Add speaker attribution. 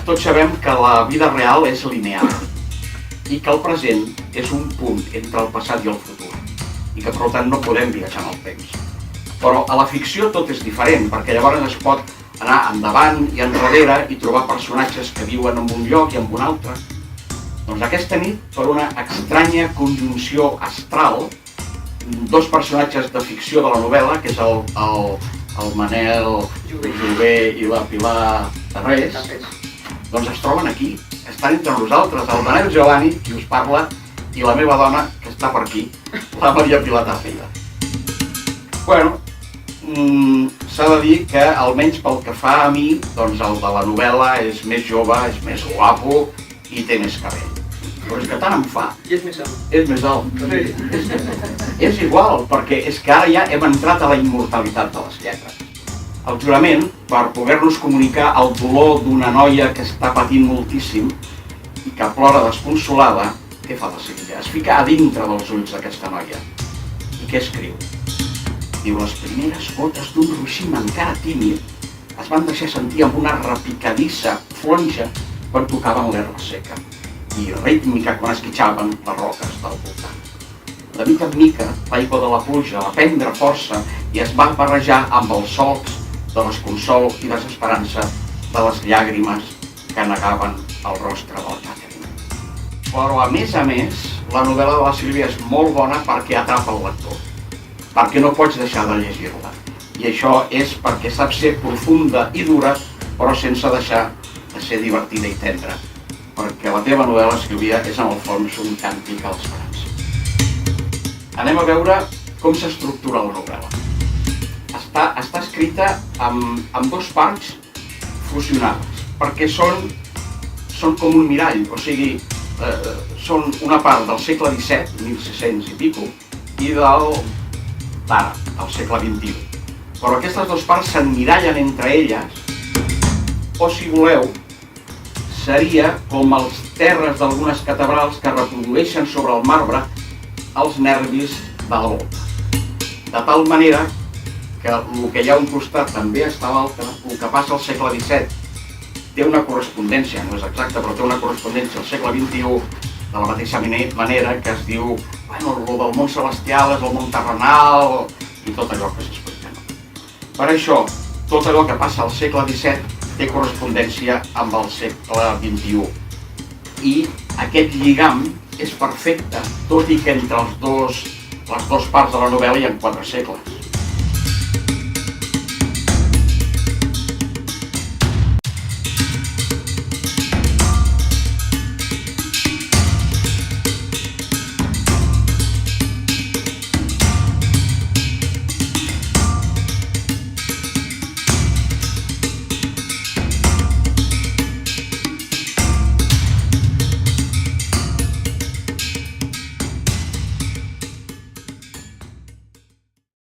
Speaker 1: Tots sabem que la vida real és lineal i que el present és un punt entre el passat i el futur i que per tant no podem viatjar en el temps. Però a la ficció tot és diferent, perquè llavors es pot anar endavant i enrere i trobar personatges que viuen en un lloc i en un altre. Doncs aquesta nit, per una estranya conjunció astral, dos personatges de ficció de la novel·la, que és el Manel Jové i la Pilar Tarrés, doncs es troben aquí, estan entre nosaltres, el Manel Giovanni, qui us parla, i la meva dona, que està per aquí, la Maria Pilar Tàfila. Bueno, s'ha de dir que, almenys pel que fa a mi, doncs el de la novel·la és més jove, és més guapo i té més cabell. Però és que tant em fa.
Speaker 2: I és més alt.
Speaker 1: És més alt. És igual, perquè és que ara ja hem entrat a la immortalitat de les lletres. El jurament, per poder-nos comunicar el dolor d'una noia que està patint moltíssim i que plora desconsolada, què fa la Sílvia? Es fica a dintre dels ulls d'aquesta noia. I què escriu? Diu, les primeres gotes d'un ruixim encara tímid es van deixar sentir amb una repicadissa flonja quan tocaven l'herba seca i rítmica quan esquitxaven les roques del voltant. De mica en mica, l'aigua de la pluja va prendre força i es va barrejar amb els solcs de l'esconsol i desesperança de les llàgrimes que negaven el rostre del Catherine. Però, a més, la novel·la de la Sílvia és molt bona perquè atrapa el lector, perquè no pots deixar de llegir-la. I això és perquè sap ser profunda i dura, però sense deixar de ser divertida i tendra, perquè la teva novel·la, Sílvia, és en el fons un càntic a l'esperança. Anem a veure com s'estructura la novel·la. Està escrita amb dos parts fusionades, perquè són com un mirall, o sigui, són una part del segle XVII, 1600 i pico, i d'ara, del segle XXI. Però aquestes dues parts s'emmirallen entre elles, o si voleu, seria com els terres d'algunes catedrals que reprodueixen sobre el marbre els nervis de la volta. De tal manera que el que hi ha a un costat també està a l'altre, el que passa al segle XVII té una correspondència, no és exacta, però té una correspondència al segle XXI de la mateixa manera que es diu, bueno, el del món celestial és el món terrenal i tot allò que s'explica. Per això, tot allò que passa al segle XVII té correspondència amb el segle XXI. I aquest lligam és perfecte, tot i que entre les dues parts de la novel·la hi ha 4 segles.